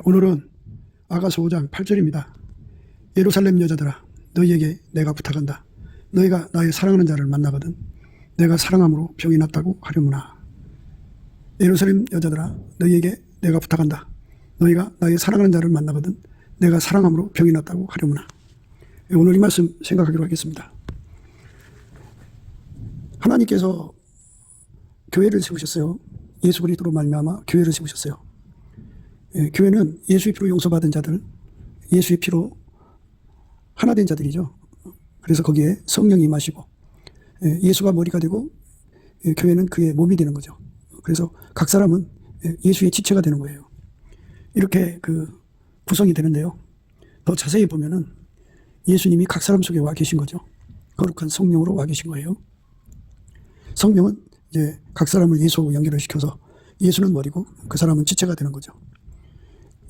오늘은 아가서 5장 8절입니다. 예루살렘 여자들아, 너희에게 내가 부탁한다. 너희가 나의 사랑하는 자를 만나거든 내가 사랑함으로 병이 났다고 하려무나. 예루살렘 여자들아, 너희에게 내가 부탁한다. 너희가 나의 사랑하는 자를 만나거든 내가 사랑함으로 병이 났다고 하려무나. 오늘 이 말씀 생각하기로 하겠습니다. 하나님께서 교회를 세우셨어요. 예수 그리스도로 말미암아 교회를 세우셨어요. 교회는 예수의 피로 용서받은 자들, 예수의 피로 하나 된 자들이죠. 그래서 거기에 성령이 임하시고 예수가 머리가 되고 교회는 그의 몸이 되는 거죠. 그래서 각 사람은 예수의 지체가 되는 거예요. 이렇게 구성이 되는데요. 더 자세히 보면은 예수님이 각 사람 속에 와 계신 거죠. 거룩한 성령으로 와 계신 거예요. 성령은 이제 각 사람을 예수하고 연결을 시켜서 예수는 머리고 그 사람은 지체가 되는 거죠.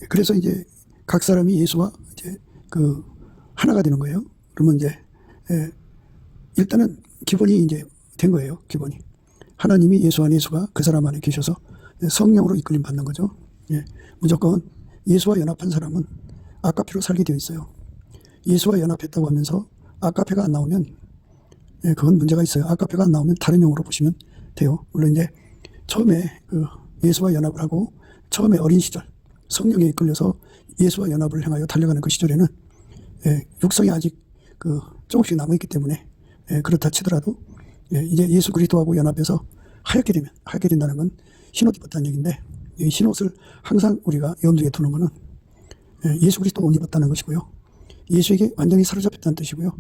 그래서 이제 각 사람이 예수와 이제 하나가 되는 거예요. 그러면 이제 일단은 기본이 이제 된 거예요. 기본이 하나님이 예수 안에, 예수가 그 사람 안에 계셔서 성령으로 이끌림 받는 거죠. 무조건 예수와 연합한 사람은 아까페로 살게 되어 있어요. 예수와 연합했다고 하면서 아까페가 안 나오면 그건 문제가 있어요. 아까페가 안 나오면 다른 용어로 보시면 돼요. 물론 이제 처음에 예수와 연합을 하고 처음에 어린 시절 성령에 이끌려서 예수와 연합을 향하여 달려가는 그 시절에는 육성이 아직 조금씩 남아있기 때문에 그렇다 치더라도 이제 예수 그리스도하고 연합해서 하얗게 된다는 건 흰옷 입었다는 얘기인데, 이 흰옷을 항상 우리가 염두에 두는 것은 예수 그리스도 옷 입었다는 것이고요. 예수에게 완전히 사로잡혔다는 뜻이고요.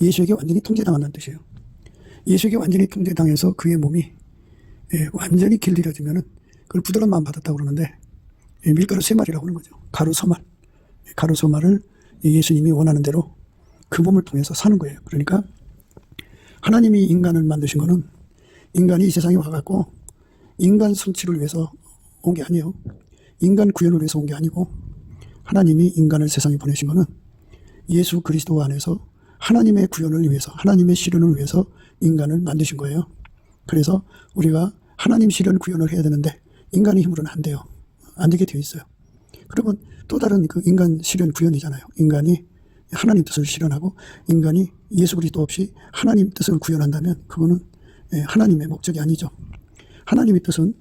예수에게 완전히 통제당한다는 뜻이에요. 예수에게 완전히 통제당해서 그의 몸이 완전히 길들여지면은 그걸 부드러운 마음 받았다고 그러는데, 밀가루 3마리라고 하는 거죠. 가루 소말을 예수님이 원하는 대로 그 몸을 통해서 사는 거예요. 그러니까 하나님이 인간을 만드신 거는 인간이 이 세상에 와갖고 인간 성취를 위해서 온 게 아니에요. 인간 구현을 위해서 온 게 아니고, 하나님이 인간을 세상에 보내신 거는 예수 그리스도 안에서 하나님의 구현을 위해서, 하나님의 실현을 위해서 인간을 만드신 거예요. 그래서 우리가 하나님 실현 구현을 해야 되는데 인간의 힘으로는 안 돼요. 안 되게 되어 있어요. 그러면 또 다른 인간 실현 구현이잖아요. 인간이 하나님 뜻을 실현하고 인간이 예수 그리스도 없이 하나님 뜻을 구현한다면 그거는 하나님의 목적이 아니죠. 하나님의 뜻은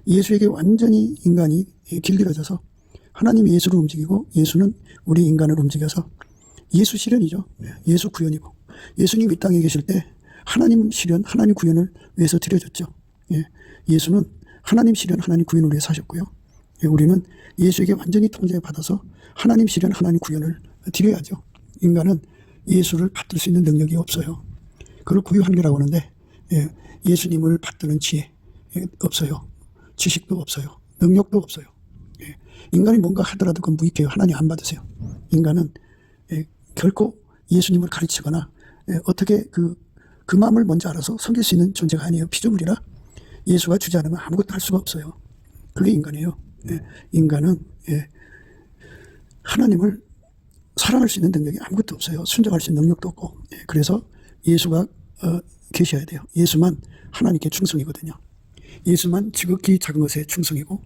예수에게 완전히 인간이 길들여져서 하나님이 예수를 움직이고 예수는 우리 인간을 움직여서 예수 실현이죠. 예수 구현이고, 예수님 이 땅에 계실 때 하나님 실현, 하나님 구현을 위해서 드려졌죠. 예수는 하나님 실현, 하나님 구현을 위해서 하셨고요. 우리는 예수에게 완전히 통제받아서 하나님 실현, 하나님 구현을 드려야죠. 인간은 예수를 받들 수 있는 능력이 없어요. 그걸 고유한계라고 하는데, 예수님을 받드는 지혜 없어요. 지식도 없어요. 능력도 없어요. 인간이 뭔가 하더라도 그건 무익해요. 하나님 안 받으세요. 인간은 결코 예수님을 가르치거나 어떻게 그 마음을 먼저 알아서 섬길 수 있는 존재가 아니에요. 피조물이라 예수가 주지 않으면 아무것도 할 수가 없어요. 그게 인간이에요. 인간은 하나님을 사랑할 수 있는 능력이 아무것도 없어요. 순종할 수 있는 능력도 없고. 그래서 예수가 계셔야 돼요. 예수만 하나님께 충성이거든요. 예수만 지극히 작은 것에 충성이고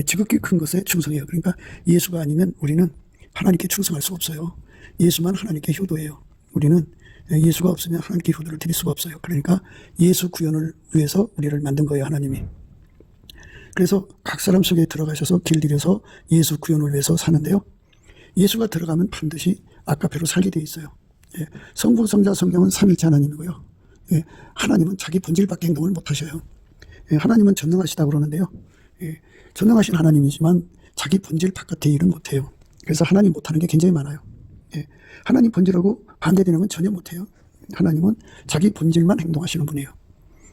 지극히 큰 것에 충성해요. 그러니까 예수가 아니면 우리는 하나님께 충성할 수 없어요. 예수만 하나님께 효도해요. 우리는 예수가 없으면 하나님께 효도를 드릴 수가 없어요. 그러니까 예수 구현을 위해서 우리를 만든 거예요, 하나님이. 그래서 각 사람 속에 들어가셔서 길들여서 예수 구현을 위해서 사는데요. 예수가 들어가면 반드시 아까페로 살게 돼 있어요. 성부, 성자, 성령은 삼일체 하나님이고요. 하나님은 자기 본질밖에 행동을 못 하셔요. 하나님은 전능하시다고 그러는데요. 전능하신 하나님이지만 자기 본질 바깥의 일은 못해요. 그래서 하나님 못하는 게 굉장히 많아요. 하나님 본질하고 반대되는 건 전혀 못해요. 하나님은 자기 본질만 행동하시는 분이에요.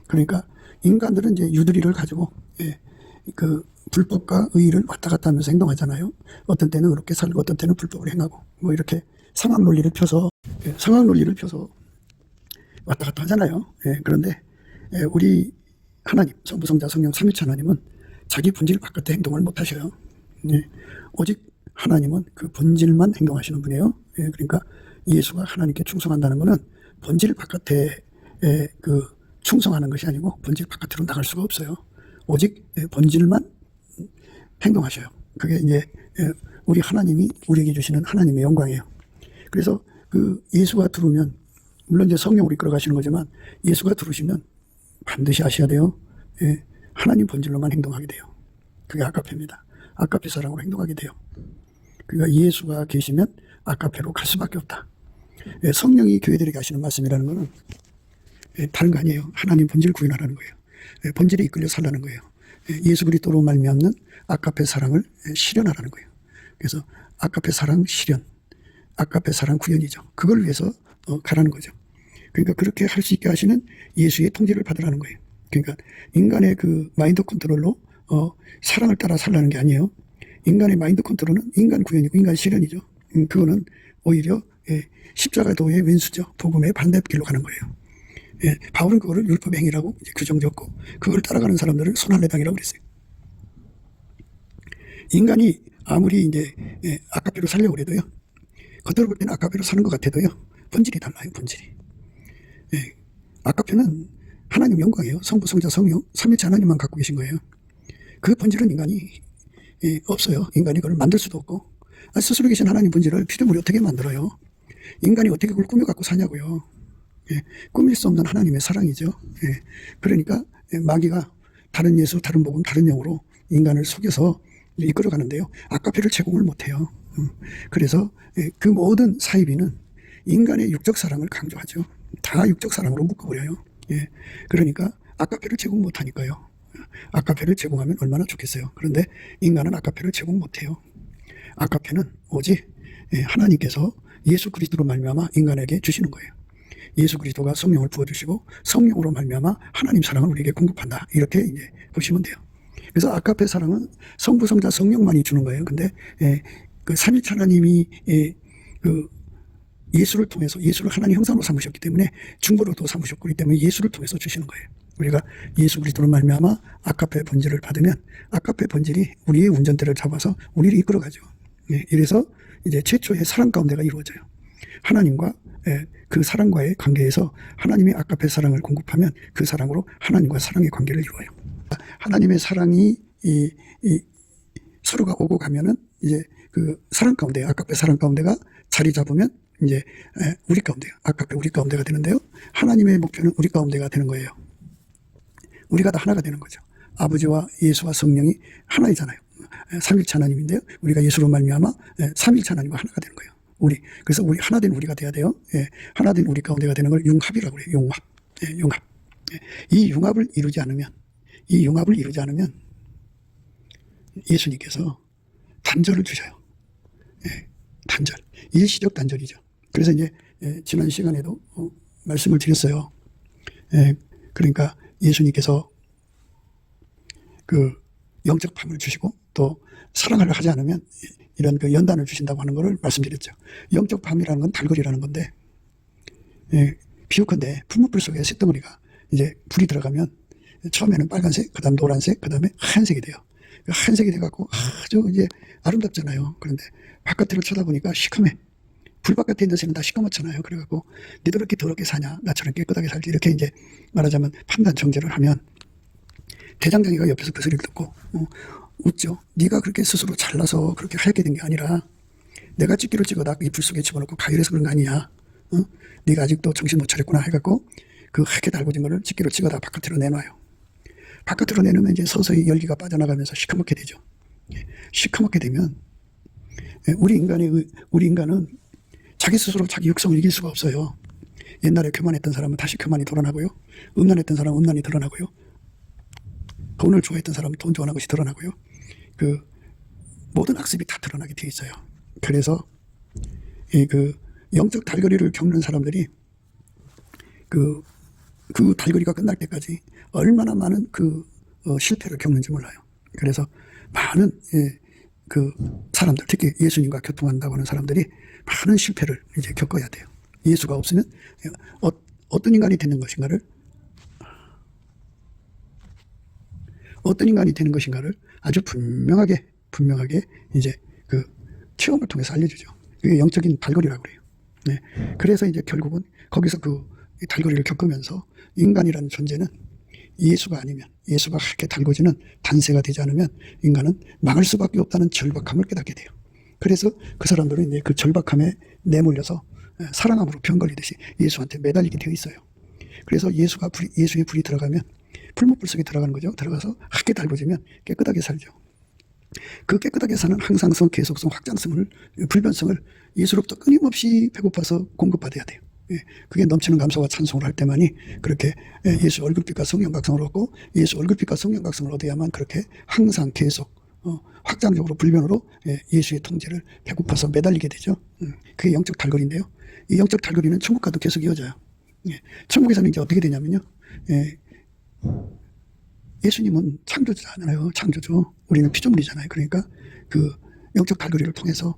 그러니까 인간들은 이제 유두리를 가지고 불법과 의의를 왔다 갔다 하면서 행동하잖아요. 어떤 때는 그렇게 살고 어떤 때는 불법을 행하고 뭐 이렇게 상황 논리를 펴서 왔다 갔다 하잖아요. 그런데 우리 하나님, 성부, 성자, 성령, 삼위일체 하나님은 자기 본질 바깥의 행동을 못 하셔요. 오직 하나님은 그 본질만 행동하시는 분이에요. 그러니까 예수가 하나님께 충성한다는 것은 본질 바깥에 충성하는 것이 아니고 본질 바깥으로 나갈 수가 없어요. 오직 본질만 행동하셔요. 그게 이제 우리 하나님이 우리에게 주시는 하나님의 영광이에요. 그래서 그 예수가 들어오면, 물론 이제 성령으로 이끌어 가시는 거지만, 예수가 들어오시면 반드시 아셔야 돼요. 예, 하나님 본질로만 행동하게 돼요. 그게 아카페입니다. 아카페 사랑으로 행동하게 돼요. 그러니까 예수가 계시면 아카페로 갈 수밖에 없다. 예, 성령이 교회들에게 하시는 말씀이라는 것은 다른 거 아니에요. 하나님 본질 구현하라는 거예요. 예, 본질에 이끌려 살라는 거예요. 예, 예수 그리스도로 말미암는 아카페 사랑을 실현하라는 거예요. 그래서 아카페 사랑 실현, 아카페 사랑 구현이죠. 그걸 위해서 가라는 거죠. 그러니까 그렇게 할 수 있게 하시는 예수의 통제를 받으라는 거예요. 그러니까 인간의 그 마인드 컨트롤로 사랑을 따라 살라는 게 아니에요. 인간의 마인드 컨트롤은 인간 구현이고 인간 실현이죠. 그거는 오히려 십자가도의 왼수죠. 복음의 반대길로 가는 거예요. 예, 바울은 그거를 율법 행위라고 규정지었고, 그걸 따라가는 사람들을 손할례당이라고 그랬어요. 인간이 아무리 이제 아카페로 살려고 그래도요, 겉으로 볼 때는 아카페로 사는 것 같아도요, 본질이 달라요. 본질이. 예, 아카페는 하나님 영광이에요. 성부, 성자, 성령, 삼위일체 하나님만 갖고 계신 거예요. 그 본질은 인간이 없어요. 인간이 그걸 만들 수도 없고, 스스로 계신 하나님 본질을 피조물이 어떻게 만들어요? 인간이 어떻게 그걸 꾸며 갖고 사냐고요. 예, 꾸밀 수 없는 하나님의 사랑이죠. 예, 그러니까 마귀가 다른 예수, 다른 복음, 다른 영으로 인간을 속여서 이끌어 가는데요. 아카페를 제공을 못해요. 그래서 그 모든 사이비는 인간의 육적 사랑을 강조하죠. 다 육적 사랑으로 묶어버려요. 예, 그러니까 아카페를 제공 못하니까요. 아카페를 제공하면 얼마나 좋겠어요. 그런데 인간은 아카페를 제공 못해요. 아카페는 오직 하나님께서 예수 그리스도로 말미암아 인간에게 주시는 거예요. 예수 그리스도가 성령을 부어주시고 성령으로 말미암아 하나님 사랑을 우리에게 공급한다. 이렇게 이제 보시면 돼요. 그래서 아카페 사랑은 성부, 성자, 성령만이 주는 거예요. 근데 그 삼위일체 하나님이 그 예수를 통해서, 예수를 하나님 형상으로 삼으셨기 때문에 중보로도 삼으셨고, 그렇기 때문에 예수를 통해서 주시는 거예요. 우리가 예수 그리스도로 말미암아 아카페 본질을 받으면 아카페 본질이 우리의 운전대를 잡아서 우리를 이끌어가죠. 이래서 이제 최초의 사랑 가운데가 이루어져요. 하나님과 그 사랑과의 관계에서 하나님이 아카페 사랑을 공급하면 그 사랑으로 하나님과 사랑의 관계를 이루어요. 하나님의 사랑이 서로가 오고 가면은 이제 그 사랑 가운데, 아카페 사랑 가운데가 자리 잡으면 이제 우리 가운데, 아카페 우리 가운데가 되는데요. 하나님의 목표는 우리 가운데가 되는 거예요. 우리가 다 하나가 되는 거죠. 아버지와 예수와 성령이 하나이잖아요. 삼위일체 하나님인데요. 우리가 예수로 말미암아 삼위일체 하나님과 하나가 되는 거예요. 우리. 그래서 우리 하나 된 우리가 돼야 돼요. 하나 된 우리 가운데가 되는 걸 융합이라고 그래요. 융합. 융합. 이 융합을 이루지 않으면 예수님께서 단절을 주셔요. 단절. 일시적 단절이죠. 그래서 이제 지난 시간에도 말씀을 드렸어요. 그러니까 예수님께서 그 영적 밤을 주시고 또 사랑을 하지 않으면 이런 그 연단을 주신다고 하는 것을 말씀드렸죠. 영적 밤이라는 건 달거리라는 건데, 비유컨대 풀무불 속에 쇳덩어리가 이제 불이 들어가면 처음에는 빨간색, 그 다음 노란색, 그 다음에 하얀색이 돼요. 하얀색이 돼갖고 아주 이제 아름답잖아요. 그런데 바깥을 쳐다보니까 시커매. 불 바깥에 있는 새는 다 시커멓잖아요. 그래갖고 니들 그렇게 더럽게 사냐, 나처럼 깨끗하게 살지, 이렇게 이제 말하자면 판단 정죄를 하면 대장장이가 옆에서 그 소리를 듣고 웃죠. 네가 그렇게 스스로 잘나서 그렇게 하얗게 된 게 아니라 내가 집기를 찍어다 이 불 속에 집어넣고 가열해서 그런 거 아니냐. 네가 아직도 정신 못 차렸구나 해갖고 그 하얗게 달궈진 거를 집기로 찍어다 바깥으로 내놔요. 바깥으로 내놓으면 이제 서서히 열기가 빠져나가면서 시커멓게 되죠. 시커멓게 되면 우리 인간은 자기 스스로 자기 육성을 이길 수가 없어요. 옛날에 교만했던 사람은 다시 교만이 드러나고요. 음란했던 사람은 음란이 드러나고요. 돈을 좋아했던 사람은 돈 좋아하는 것이 드러나고요. 그 모든 학습이 다 드러나게 되어 있어요. 그래서 그 영적 달거리를 겪는 사람들이 그 달거리가 끝날 때까지 얼마나 많은 실패를 겪는지 몰라요. 그래서 많은 그 사람들, 특히 예수님과 교통한다고 하는 사람들이 많은 실패를 이제 겪어야 돼요. 예수가 없으면 어떤 인간이 되는 것인가를 아주 분명하게 이제 그 체험을 통해서 알려주죠. 그게 영적인 달거리라고 그래요. 그래서 이제 결국은 거기서 그 달거리를 겪으면서 인간이라는 존재는 예수가 아니면, 예수가 그렇게 달궈지는 단세가 되지 않으면 인간은 망할 수밖에 없다는 절박함을 깨닫게 돼요. 그래서 그 사람들은 이제 그 절박함에 내몰려서 사랑함으로 병 걸리듯이 예수한테 매달리게 되어 있어요. 그래서 예수의 불이 들어가면 풀무불 속에 들어가는 거죠. 들어가서 하게 달궈지면 깨끗하게 살죠. 그 깨끗하게 사는 항상성, 계속성, 확장성을, 불변성을 예수로부터 끊임없이 배고파서 공급받아야 돼요. 그게 넘치는 감사와 찬송을 할 때만이 그렇게 예수 얼굴빛과 성령각성을 얻고, 예수 얼굴빛과 성령각성을 얻어야만 그렇게 항상 계속 확장적으로 불변으로 예수의 통제를 배고파서 매달리게 되죠. 그게 영적 달거리인데요. 이 영적 달거리는 천국과도 계속 이어져요. 천국에서는 이제 어떻게 되냐면요. 예수님은 창조주잖아요. 창조주. 우리는 피조물이잖아요. 그러니까 그 영적 달거리를 통해서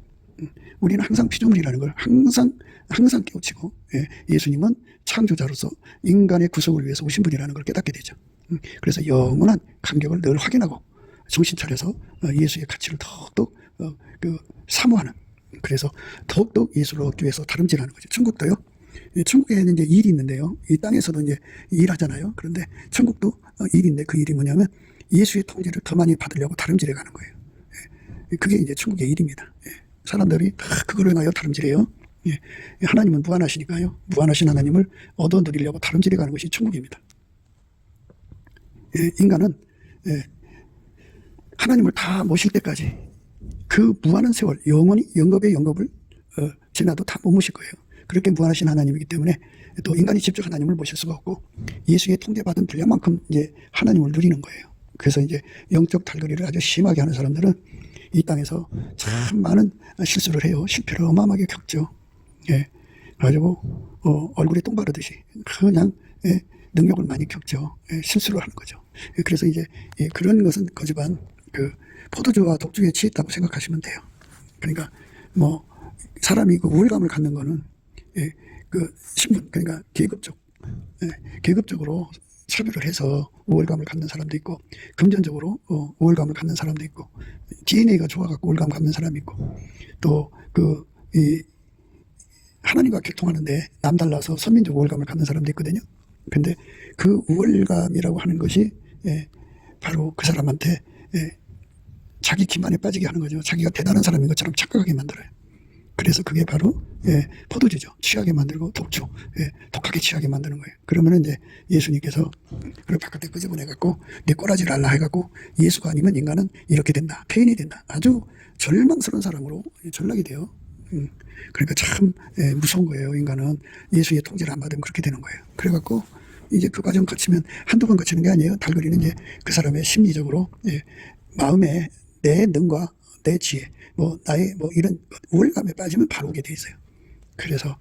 우리는 항상 피조물이라는 걸 항상 깨우치고, 예수님은 창조자로서 인간의 구속을 위해서 오신 분이라는 걸 깨닫게 되죠. 그래서 영원한 감격을 늘 확인하고 정신 차려서 예수의 가치를 더욱더 사모하는, 그래서 더욱더 예수를 얻기 위해서 다름질하는 거죠. 천국도요. 천국에는 이제 일이 있는데요. 이 땅에서도 이제 일하잖아요. 그런데 천국도 일인데, 그 일이 뭐냐면 예수의 통제를 더 많이 받으려고 다름질해 가는 거예요. 그게 이제 천국의 일입니다. 사람들이 다 그걸 행하여 다름질해요. 하나님은 무한하시니까요. 무한하신 하나님을 얻어 누리려고 다름질해 가는 것이 천국입니다. 인간은 하나님을 다 모실 때까지 그 무한한 세월, 영원히 영겁의 영겁을 지나도 다 못 모실 거예요. 그렇게 무한하신 하나님이기 때문에 또 인간이 직접 하나님을 모실 수가 없고, 예수의 통제받은 분량만큼 이제 하나님을 누리는 거예요. 그래서 이제 영적 달거리를 아주 심하게 하는 사람들은 이 땅에서 참 많은 실수를 해요. 실패를 어마어마하게 겪죠. 그래가지고 얼굴에 똥 바르듯이 그냥 능력을 많이 겪죠. 실수를 하는 거죠. 그래서 이제 그런 것은 거지반 그 포도주와 독주에 취했다고 생각하시면 돼요. 그러니까 뭐 사람이 그 우월감을 갖는 거는 그 신분, 그러니까 계급적으로 차별을 해서 우월감을 갖는 사람도 있고, 금전적으로 우월감을 갖는 사람도 있고, DNA가 좋아갖고 우월감 갖는 사람이 있고, 또 하나님과 교통하는데 남달라서 선민적 우월감을 갖는 사람도 있거든요. 근데 그 우월감이라고 하는 것이 바로 그 사람한테 자기 기만에 빠지게 하는 거죠. 자기가 대단한 사람인 것처럼 착각하게 만들어요. 그래서 그게 바로 포도주죠. 취하게 만들고 독주, 독하게 취하게 만드는 거예요. 그러면 이제 예수님께서 그걸 바깥에 끄집어내갖고 내 꼬라지를 알라 해갖고, 예수가 아니면 인간은 이렇게 된다, 폐인이 된다, 아주 절망스러운 사람으로 전락이 돼요. 그러니까 참 무서운 거예요. 인간은 예수의 통제를 안 받으면 그렇게 되는 거예요. 그래갖고 이제 그 과정 거치면 한두 번 거치는 게 아니에요. 달거리는 이제 그 사람의 심리적으로 마음에 내 능과 내 지혜, 나의 이런 우월감에 빠지면 바로 오게 돼 있어요. 그래서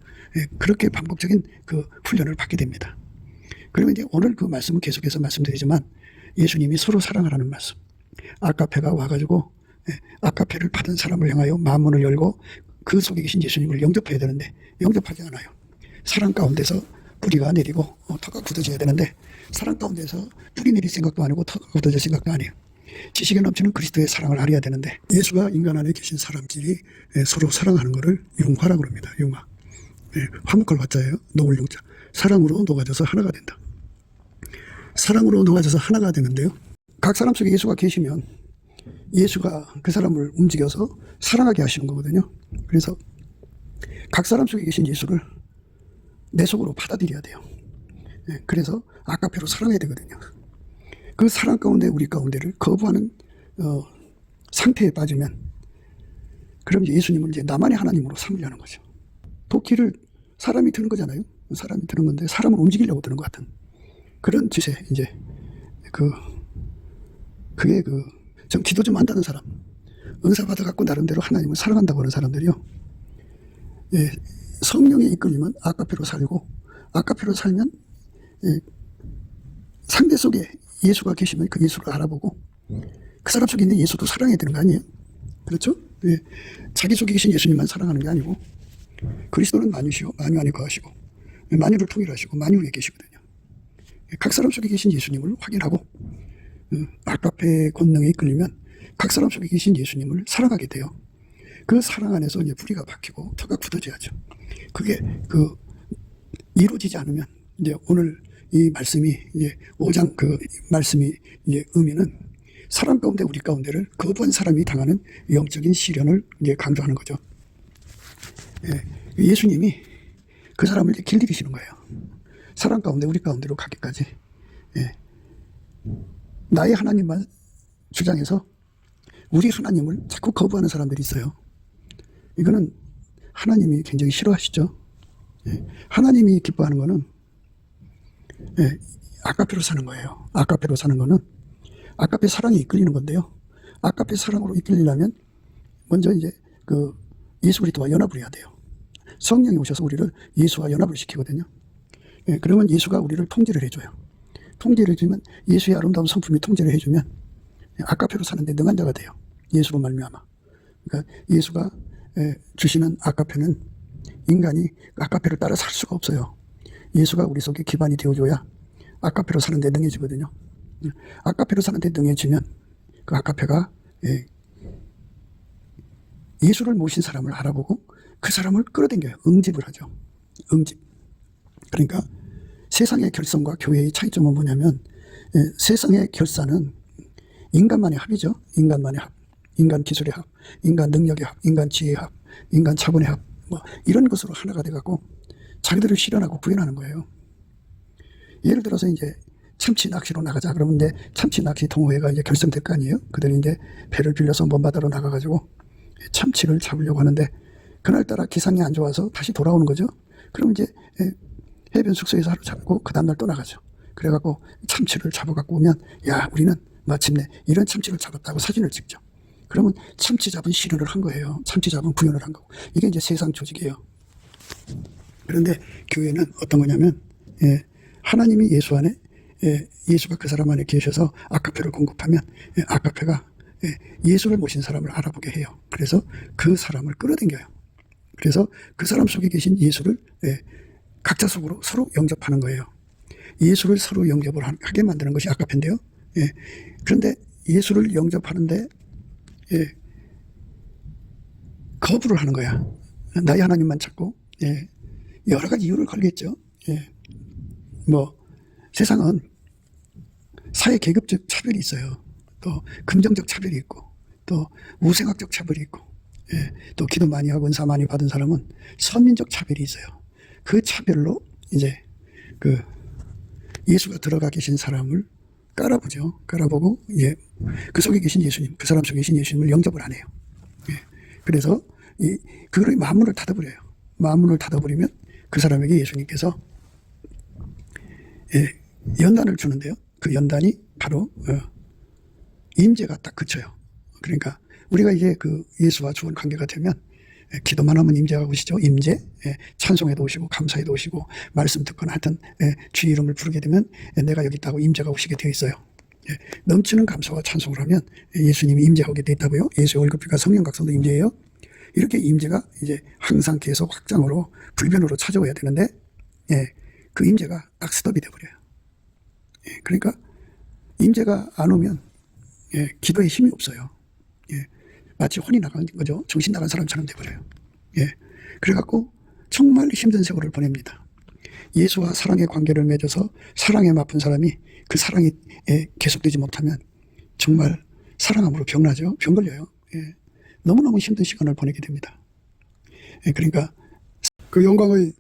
그렇게 반복적인 그 훈련을 받게 됩니다. 그러면 이제 오늘 그 말씀은 계속해서 말씀드리지만, 예수님이 서로 사랑하라는 말씀. 아까페가 와가지고 아까페를 받은 사람을 향하여 마음문을 열고 그 속에 계신 예수님을 영접해야 되는데 영접하지 않아요. 사랑 가운데서 뿌리가 내리고 터가 굳어져야 되는데, 사랑 가운데서 뿌리 내릴 생각도 아니고 터가 굳어질 생각도 아니에요. 지식에 넘치는 그리스도의 사랑을 알아야 되는데, 예수가 인간 안에 계신 사람끼리 서로 사랑하는 것을 융화라고 합니다. 융화. 화목할 화자예요. 녹을 용자. 사랑으로 녹아져서 하나가 된다. 사랑으로 녹아져서 하나가 되는데요. 각 사람 속에 예수가 계시면 예수가 그 사람을 움직여서 사랑하게 하시는 거거든요. 그래서 각 사람 속에 계신 예수를 내 속으로 받아들여야 돼요. 그래서 아까페로 사랑해야 되거든요. 그 사랑 가운데 우리 가운데를 거부하는 상태에 빠지면, 그럼 예수님을 이제 나만의 하나님으로 삼으려는 거죠. 도끼를 사람이 드는 거잖아요. 사람이 드는 건데 사람을 움직이려고 드는 것 같은 그런 짓에 이제 그게 좀 기도 좀 한다는 사람, 은사 받아갖고 나름대로 하나님을 사랑한다고 하는 사람들이요. 성령에 이끌리면 아까페로 살고, 아까페로 살면 상대 속에 예수가 계시면 그 예수를 알아보고 그 사람 속에 있는 예수도 사랑해야 되는 거 아니에요? 그렇죠? 자기 속에 계신 예수님만 사랑하는 게 아니고, 그리스도는 만유시요 만유 안에 거하시고 만유를 통일하시고 만유 위에 계시거든요. 각 사람 속에 계신 예수님을 확인하고 아까페 권능에 이끌리면 각 사람 속에 계신 예수님을 사랑하게 돼요. 그 사랑 안에서 이제 뿌리가 박히고 터가 굳어져야죠. 그게 이루어지지 않으면 이제 오늘 이 말씀이, 5장 그 말씀이, 의미는 사람 가운데 우리 가운데를 거부한 사람이 당하는 영적인 시련을 강조하는 거죠. 예수님이 그 사람을 길들이시는 거예요. 사람 가운데 우리 가운데로 가기까지. 나의 하나님만 주장해서 우리 하나님을 자꾸 거부하는 사람들이 있어요. 이거는 하나님이 굉장히 싫어하시죠. 하나님이 기뻐하는 거는 아가페로 사는 거예요. 아가페로 사는 거는 아가페 사랑이 이끌리는 건데요. 아가페 사랑으로 이끌리려면 먼저 이제 그 예수 그리스도와 연합을 해야 돼요. 성령이 오셔서 우리를 예수와 연합을 시키거든요. 그러면 예수가 우리를 통제를 해줘요. 통제를 해주면 예수의 아름다운 성품이 통제를 해주면 아가페로 사는데 능한 자가 돼요. 예수로 말미암아. 그러니까 예수가 주시는 아가페는 인간이 아가페를 따라 살 수가 없어요. 예수가 우리 속에 기반이 되어줘야 아가페로 사는데 능해지거든요. 아가페로 사는데 능해지면 그 아가페가 예수를 모신 사람을 알아보고 그 사람을 끌어당겨요. 응집을 하죠. 응집. 그러니까 세상의 결성과 교회의 차이점은 뭐냐면 세상의 결사는 인간만의 합이죠. 인간만의 합. 인간 기술의 합, 인간 능력의 합, 인간 지혜의 합, 인간 자본의 합, 뭐 이런 것으로 하나가 돼갖고 자기들을 실현하고 구현하는 거예요. 예를 들어서 이제 참치 낚시로 나가자 그러면 이제 참치 낚시 동호회가 이제 결성될 거 아니에요. 그들이 이제 배를 빌려서 먼 바다로 나가가지고 참치를 잡으려고 하는데 그날따라 기상이 안 좋아서 다시 돌아오는 거죠. 그럼 이제 해변 숙소에서 하루 자고 그 다음날 또 나가죠. 그래갖고 참치를 잡아갖고 오면 야 우리는 마침내 이런 참치를 잡았다고 사진을 찍죠. 그러면 참치 잡은 실현을 한 거예요. 참치 잡은 구현을 한 거고. 이게 이제 세상 조직이에요. 그런데 교회는 어떤 거냐면 하나님이 예수 안에 예수가 그 사람 안에 계셔서 아가페를 공급하면 아가페가 예수를 모신 사람을 알아보게 해요. 그래서 그 사람을 끌어당겨요. 그래서 그 사람 속에 계신 예수를 각자 속으로 서로 영접하는 거예요. 예수를 서로 영접을 하게 만드는 것이 아가페인데요. 그런데 예수를 영접하는데 거부를 하는 거야. 나의 하나님만 찾고 여러 가지 이유를 걸겠죠. 뭐 세상은 사회 계급적 차별이 있어요. 또 금전적 차별이 있고 또 우생학적 차별이 있고 또 기도 많이 하고 은사 많이 받은 사람은 선민적 차별이 있어요. 그 차별로 이제 그 예수가 들어가 계신 사람을 깔아보죠. 깔아보고 그 속에 계신 예수님, 그 사람 속에 계신 예수님을 영접을 안 해요. 그래서 그거를 마음문을 닫아버려요. 마음문을 닫아버리면 그 사람에게 예수님께서 연단을 주는데요. 그 연단이 바로 임재가 딱 그쳐요. 그러니까 우리가 이제 그 예수와 좋은 관계가 되면 기도만 하면 임재가 오시죠. 임재, 찬송에도 오시고 감사에도 오시고 말씀 듣거나 하여튼 주의 이름을 부르게 되면 내가 여기 있다고 임재가 오시게 되어 있어요. 넘치는 감사와 찬송을 하면 예수님이 임재하게 되어 있다고요. 예수의 월급비가 성령 각성도 임재예요. 이렇게 임재가 이제 항상 계속 확장으로 불변으로 찾아와야 되는데 그 임재가 악스톱이 되어버려요. 그러니까 임재가 안 오면 기도에 힘이 없어요. 마치 혼이 나간 거죠. 정신 나간 사람처럼 돼버려요. 그래갖고 정말 힘든 세월을 보냅니다. 예수와 사랑의 관계를 맺어서 사랑에 맛본 사람이 그 사랑이 계속되지 못하면 정말 사랑함으로 병나죠. 병 걸려요. 너무너무 힘든 시간을 보내게 됩니다. 그러니까 그 영광의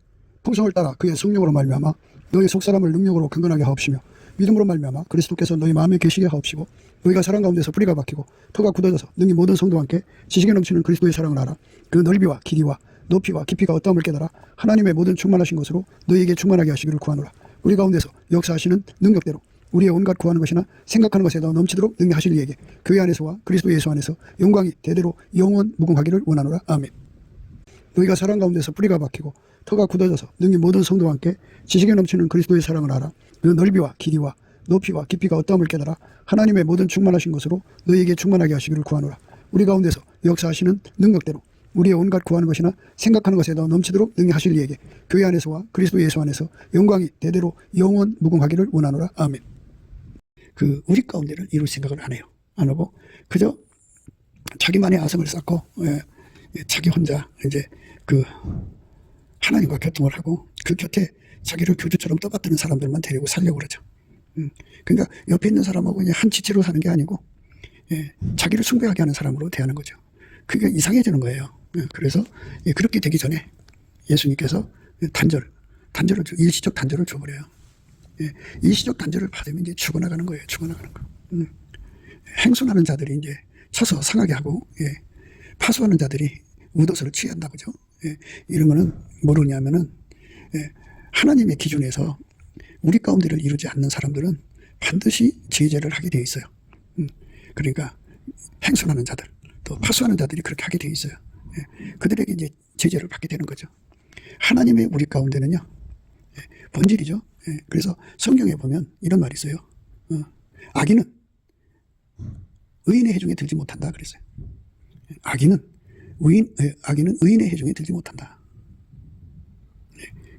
풍성을 따라 그의 성령으로 말미암아 너희 속사람을 능력으로 강건하게 하옵시며 믿음으로 말미암아 그리스도께서 너희 마음에 계시게 하옵시고 너희가 사랑 가운데서 뿌리가 박히고 터가 굳어져서 능히 모든 성도와 함께 지식에 넘치는 그리스도의 사랑을 알아 그 넓이와 길이와 높이와 깊이가 어떠함을 깨달아 하나님의 모든 충만하신 것으로 너희에게 충만하게 하시기를 구하노라. 우리 가운데서 역사하시는 능력대로 우리의 온갖 구하는 것이나 생각하는 것에 더 넘치도록 능히 하실 이에게 교회 안에서와 그리스도 예수 안에서 영광이 대대로 영원 무궁하기를 원하노라. 아멘. 너희가 사랑 가운데서 뿌리가 박히고 터가 굳어져서 능히 모든 성도와 함께 지식에 넘치는 그리스도의 사랑을 알아 그 넓이와 길이와 높이와 깊이가 어떠함을 깨달아 하나님의 모든 충만하신 것으로 너희에게 충만하게 하시기를 구하노라. 우리 가운데서 역사하시는 능력대로 우리의 온갖 구하는 것이나 생각하는 것에 더 넘치도록 능히 하실 이에게 교회 안에서와 그리스도 예수 안에서 영광이 대대로 영원 무궁하기를 원하노라. 아멘. 그 우리 가운데를 이룰 생각을 안 해요. 안 하고 그저 자기만의 아성을 쌓고 자기 혼자 이제 그 하나님과 교통을 하고 그 곁에 자기를 교주처럼 떠받드는 사람들만 데리고 살려고 그러죠. 그러니까 옆에 있는 사람하고 그냥 한 지체로 사는 게 아니고 자기를 숭배하게 하는 사람으로 대하는 거죠. 그게 이상해지는 거예요. 그래서 그렇게 되기 전에 예수님께서 일시적 단절을 줘버려요. 일시적 단절을 받으면 이제 죽어나가는 거예요. 죽어나가는 거. 행손하는 자들이 이제 쳐서 상하게 하고, 파수하는 자들이 우도서를 취한다, 그죠? 이런 거는 모르냐면은, 하나님의 기준에서 우리 가운데를 이루지 않는 사람들은 반드시 제재를 하게 되어 있어요. 그러니까 행손하는 자들, 또 파수하는 자들이 그렇게 하게 되어 있어요. 그들에게 이제 제재를 받게 되는 거죠. 하나님의 우리 가운데는요, 본질이죠. 그래서 성경에 보면 이런 말이 있어요. 악인은 의인의 해중에 들지 못한다 그랬어요. 악인은 의인의 해중에 들지 못한다.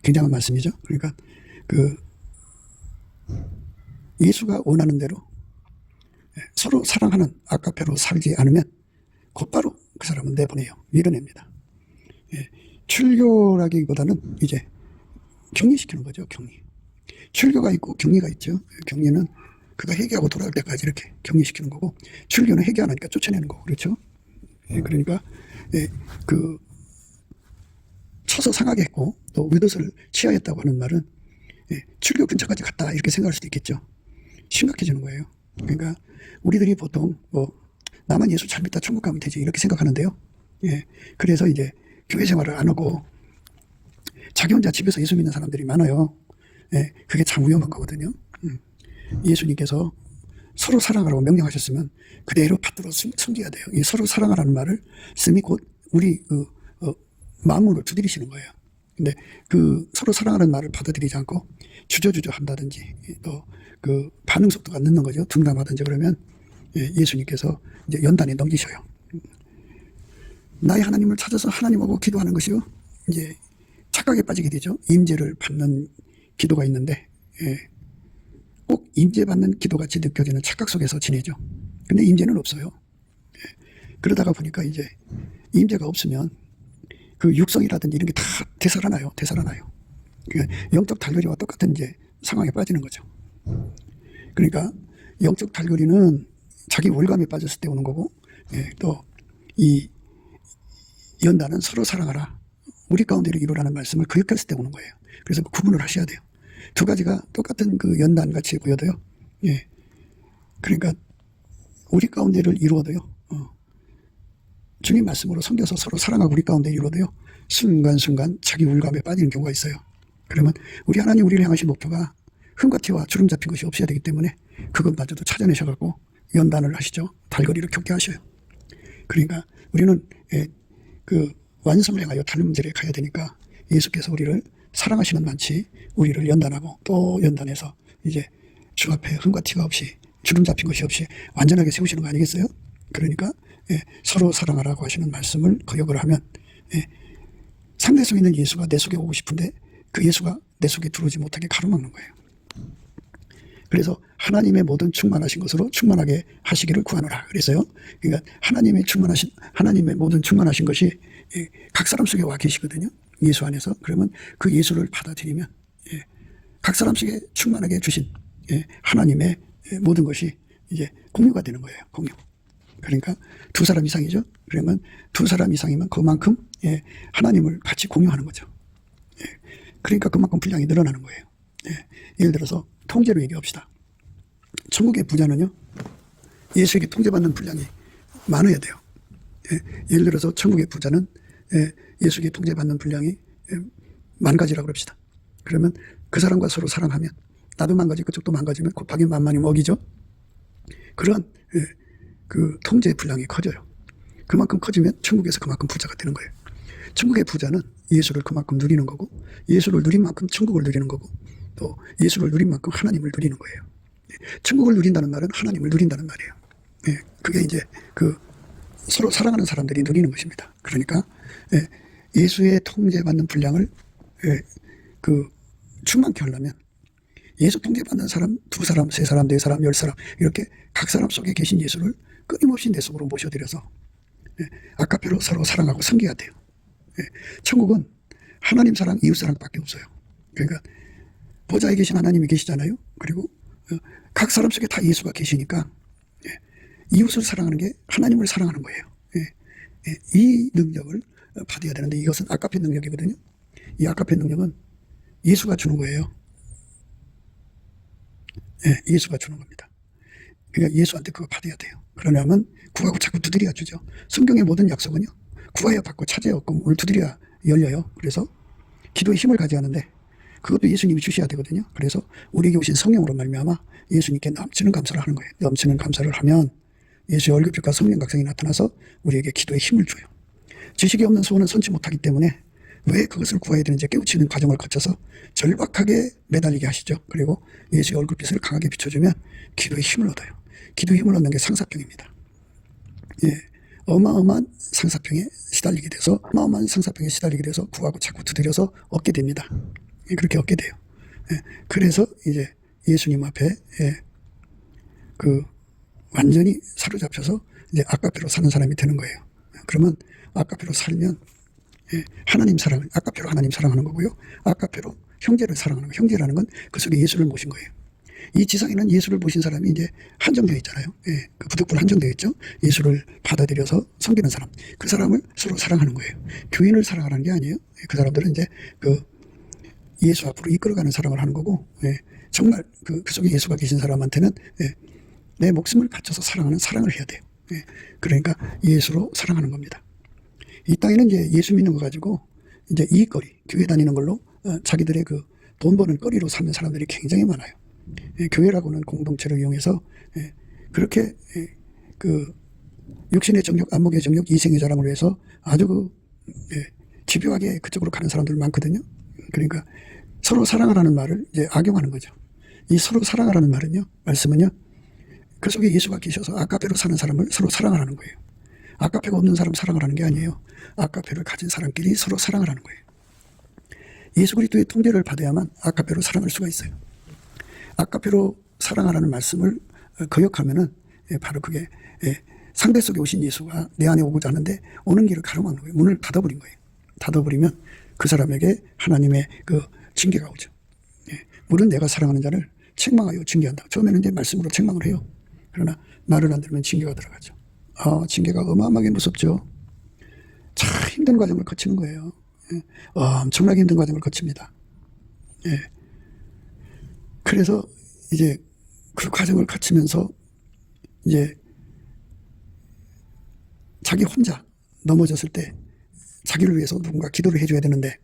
굉장한 말씀이죠. 그러니까 예수가 원하는 대로 서로 사랑하는 아가페로 살지 않으면 곧바로 그 사람은 내보내요. 밀어냅니다. 출교라기보다는 이제 격리시키는 거죠. 격리. 출교가 있고 격리가 있죠. 격리는 그가 회개하고 돌아올 때까지 이렇게 격리시키는 거고, 출교는 회개 안 하니까 쫓아내는 거고, 그렇죠? 그러니까 쳐서 상하게 했고 또 윗옷을 취하였다고 하는 말은 출교 근처까지 갔다 이렇게 생각할 수도 있겠죠. 심각해지는 거예요. 그러니까 우리들이 보통 나만 예수 잘 믿다 천국 가면 되지 이렇게 생각하는데요. 그래서 이제 교회 생활을 안 하고 자기 혼자 집에서 예수 믿는 사람들이 많아요. 그게 참 위험한 거거든요. 예수님께서 서로 사랑하라고 명령하셨으면 그대로 받들어 숨겨야 돼요. 이 서로 사랑하라는 말을 쓰면 곧 우리 마음으로 두드리시는 거예요. 근데 서로 사랑하는 말을 받아들이지 않고 주저주저 한다든지 또 반응 속도가 늦는 거죠. 둔감하든지 그러면 예수님께서 이제 연단에 넘기셔요. 나의 하나님을 찾아서 하나님하고 기도하는 것이요, 이제 착각에 빠지게 되죠. 임재를 받는 기도가 있는데 꼭 임재 받는 기도같이 느껴지는 착각 속에서 지내죠. 근데 임재는 없어요. 그러다가 보니까 이제 임재가 없으면 그 육성이라든지 이런 게 다 되살아나요. 그러니까 영적 달걀이와 똑같은 이제 상황에 빠지는 거죠. 그러니까 영적 달걀이는 자기 월감에 빠졌을 때 오는 거고, 또 이 연단은 서로 사랑하라, 우리 가운데를 이루라는 말씀을 거역했을 때 오는 거예요. 그래서 구분을 하셔야 돼요. 두 가지가 똑같은 그 연단 같이 보여도요. 그러니까 우리 가운데를 이루어도요. 주님 말씀으로 섬겨서 서로 사랑하고 우리 가운데 이루어도요. 순간순간 자기 우울감에 빠지는 경우가 있어요. 그러면 우리 하나님 우리를 향하신 목표가 흠과 티와 주름 잡힌 것이 없어야 되기 때문에 그것마저도 찾아내셔갖고 연단을 하시죠. 달거리를 겪게 하셔요. 그러니까 우리는 완성을 향하여 달림질에 가야 되니까 예수께서 우리를 사랑하시는 만치 우리를 연단하고 또 연단해서 이제 주 앞에 흠과 티가 없이 주름 잡힌 것이 없이 완전하게 세우시는 거 아니겠어요? 그러니까 서로 사랑하라고 하시는 말씀을 거역을 하면 상대성 있는 예수가 내 속에 오고 싶은데 그 예수가 내 속에 들어오지 못하게 가로막는 거예요. 그래서 하나님의 모든 충만하신 것으로 충만하게 하시기를 구하노라 그래서요. 그러니까 하나님의 모든 충만하신 것이 각 사람 속에 와 계시거든요. 예수 안에서. 그러면 그 예수를 받아들이면 각 사람 속에 충만하게 주신 하나님의 모든 것이 이제 공유가 되는 거예요. 공유. 그러니까 두 사람 이상이죠. 그러면 두 사람 이상이면 그만큼 하나님을 같이 공유하는 거죠. 그러니까 그만큼 분량이 늘어나는 거예요. 예를 들어서 통제로 얘기합시다. 천국의 부자는요, 예수에게 통제받는 분량이 많아야 돼요. 예를 들어서 천국의 부자는 예수에게 통제받는 분량이 10,000가지라고 합시다. 그러면 그 사람과 서로 사랑하면 나도 10,000가지 그쪽도 10,000가지면 곱하기 10,000,000이 먹이죠. 그런 그 통제 분량이 커져요. 그만큼 커지면 천국에서 그만큼 부자가 되는 거예요. 천국의 부자는 예수를 그만큼 누리는 거고, 예수를 누린 만큼 천국을 누리는 거고, 또 예수를 누린 만큼 하나님을 누리는 거예요. 천국을 누린다는 말은 하나님을 누린다는 말이에요. 그게 이제 서로 사랑하는 사람들이 누리는 것입니다. 그러니까 예수의 통제받는 분량을 충만케 하려면 예수 통제받는 사람 2사람, 3사람, 4사람, 10사람 이렇게 각 사람 속에 계신 예수를 끊임없이 내 속으로 모셔드려서 아카페로 서로 사랑하고 섬겨야 돼요. 천국은 하나님 사랑, 이웃 사랑밖에 없어요. 그러니까 보좌에 계신 하나님이 계시잖아요. 그리고 각 사람 속에 다 예수가 계시니까 이웃을 사랑하는 게 하나님을 사랑하는 거예요. 이 능력을 받아야 되는데 이것은 아까페 능력이거든요. 이 아까페 능력은 예수가 주는 거예요. 예수가 주는 겁니다. 그러니까 예수한테 그거 받아야 돼요. 그러려면 구하고 자꾸 두드려야 주죠. 성경의 모든 약속은요, 구하여 받고 찾아야 얻고 문을 두드려야 열려요. 그래서 기도에 힘을 가져야 하는데 그것도 예수님이 주셔야 되거든요. 그래서 우리에게 오신 성령으로 말미암아 예수님께 넘치는 감사를 하는 거예요. 넘치는 감사를 하면 예수의 얼굴빛과 성령 각성이 나타나서 우리에게 기도에 힘을 줘요. 지식이 없는 소원은 선지 못하기 때문에 왜 그것을 구해야 되는지 깨우치는 과정을 거쳐서 절박하게 매달리게 하시죠. 그리고 예수의 얼굴빛을 강하게 비춰주면 기도에 힘을 얻어요. 기도에 힘을 얻는 게 상사병입니다. 어마어마한 상사병에 시달리게 돼서 구하고 자꾸 두드려서 얻게 됩니다. 그렇게 얻게 돼요. 그래서 이제 예수님 앞에 완전히 사로잡혀서 이제 아까페로 사는 사람이 되는 거예요. 그러면 아까페로 살면 하나님 사랑을, 아까페로 하나님 사랑하는 거고요. 아까페로 형제를 사랑하는 거. 형제라는 건 그 속에 예수를 모신 거예요. 이 지상에는 예수를 모신 사람이 이제 한정되어 있잖아요. 그 부득불 한정되어 있죠. 예수를 받아들여서 섬기는 사람. 그 사람을 서로 사랑하는 거예요. 교인을 사랑하는 게 아니에요. 그 사람들은 이제 예수 앞으로 이끌어가는 사랑을 하는 거고, 정말 그 속에 예수가 계신 사람한테는 내 목숨을 바쳐서 사랑하는 사랑을 해야 돼요. 그러니까 예수로 사랑하는 겁니다. 이 땅에는 이제 예수 믿는 거 가지고 이제 이익거리, 교회 다니는 걸로 자기들의 돈 버는 거리로 삼는 사람들이 굉장히 많아요. 교회라고는 공동체를 이용해서 그렇게 육신의 정욕, 안목의 정욕, 이생의 자랑을 위해서 아주 집요하게 그쪽으로 가는 사람들 많거든요. 그러니까 서로 사랑하라는 말을 이제 악용하는 거죠. 이 서로 사랑하라는 말씀은요, 그 속에 예수가 계셔서 아까페로 사는 사람을 서로 사랑하라는 거예요. 아까페가 없는 사람 사랑하라는 게 아니에요. 아까페를 가진 사람끼리 서로 사랑하라는 거예요. 예수 그리스도의 통제를 받아야만 아까페로 사랑할 수가 있어요. 아까페로 사랑하라는 말씀을 거역하면은 바로 그게 상대 속에 오신 예수가 내 안에 오고자 하는데 오는 길을 가로막는 거예요. 문을 닫아버린 거예요. 닫아버리면 그 사람에게 하나님의 징계가 오죠. 물은 내가 사랑하는 자를 책망하여 징계한다. 처음에는 이제 말씀으로 책망을 해요. 그러나 말을 안 들으면 징계가 들어가죠. 징계가 어마어마하게 무섭죠. 참 힘든 과정을 거치는 거예요. 엄청나게 힘든 과정을 거칩니다. 그래서 이제 그 과정을 거치면서 이제 자기 혼자 넘어졌을 때 자기를 위해서 누군가 기도를 해줘야 되는데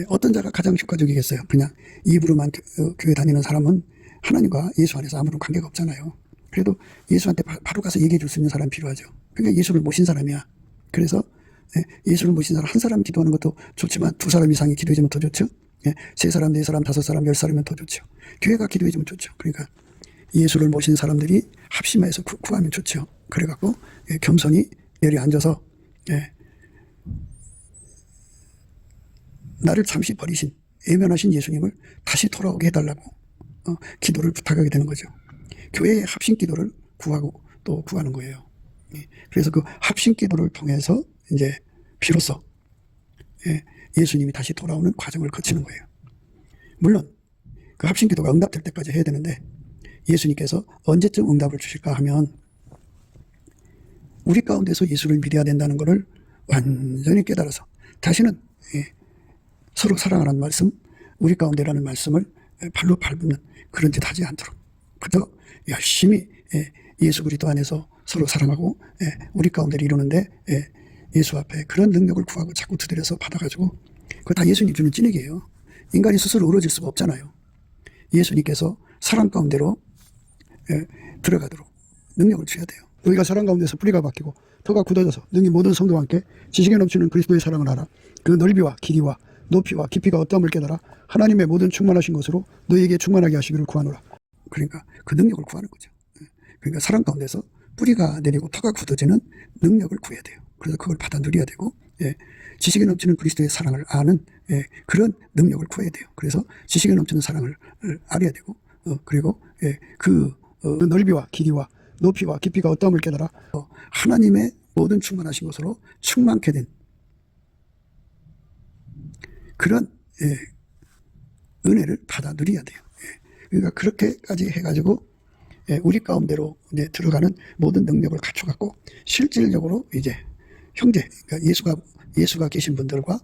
어떤 자가 가장 효과적이겠어요? 그냥 입으로만 교회 다니는 사람은 하나님과 예수 안에서 아무런 관계가 없잖아요. 그래도 예수한테 바로 가서 얘기해 줄 수 있는 사람이 필요하죠. 그러니까 예수를 모신 사람이야. 그래서 예수를 모신 사람 한 사람 기도하는 것도 좋지만 두 사람 이상이 기도해주면 더 좋죠. 세 사람, 네 사람, 다섯 사람, 10사람이면 더 좋죠. 교회가 기도해주면 좋죠. 그러니까 예수를 모신 사람들이 합심해서 구하면 좋죠. 그래갖고 겸손히 내려앉아서 나를 잠시 버리신 외면하신 예수님을 다시 돌아오게 해달라고 기도를 부탁하게 되는 거죠. 교회의 합심 기도를 구하고 또 구하는 거예요. 그래서 그 합심 기도를 통해서 이제 비로소 예수님이 다시 돌아오는 과정을 거치는 거예요. 물론 그 합심 기도가 응답될 때까지 해야 되는데 예수님께서 언제쯤 응답을 주실까 하면 우리 가운데서 예수를 믿어야 된다는 것을 완전히 깨달아서 다시는 서로 사랑하라는 말씀, 우리 가운데라는 말씀을 발로 밟는 그런 짓 하지 않도록 그저 열심히 예수 그리스도 안에서 서로 사랑하고 우리 가운데를 이루는데 예수 앞에 그런 능력을 구하고 자꾸 두드려서 받아가지고 그거 다 예수님 주는 찐액이에요. 인간이 스스로 이루어질 수가 없잖아요. 예수님께서 사랑 가운데로 들어가도록 능력을 주셔야 돼요. 우리가 사랑 가운데서 뿌리가 박히고 터가 굳어져서 능히 모든 성도와 함께 지식에 넘치는 그리스도의 사랑을 알아 그 넓이와 길이와 높이와 깊이가 어떠함을 깨달아 하나님의 모든 충만하신 것으로 너희에게 충만하게 하시기를 구하노라. 그러니까 그 능력을 구하는 거죠. 그러니까 사랑 가운데서 뿌리가 내리고 터가 굳어지는 능력을 구해야 돼요. 그래서 그걸 받아 누려야 되고 지식에 넘치는 그리스도의 사랑을 아는 그런 능력을 구해야 돼요. 그래서 지식에 넘치는 사랑을 알아야 되고 그리고 그 넓이와 길이와 높이와 깊이가 어떠함을 깨달아 하나님의 모든 충만하신 것으로 충만케 된 그런 은혜를 받아 누려야 돼요. 그러니까 그렇게까지 해가지고 우리 가운데로 이제 들어가는 모든 능력을 갖춰갖고 실질적으로 이제 형제, 그러니까 예수가 계신 분들과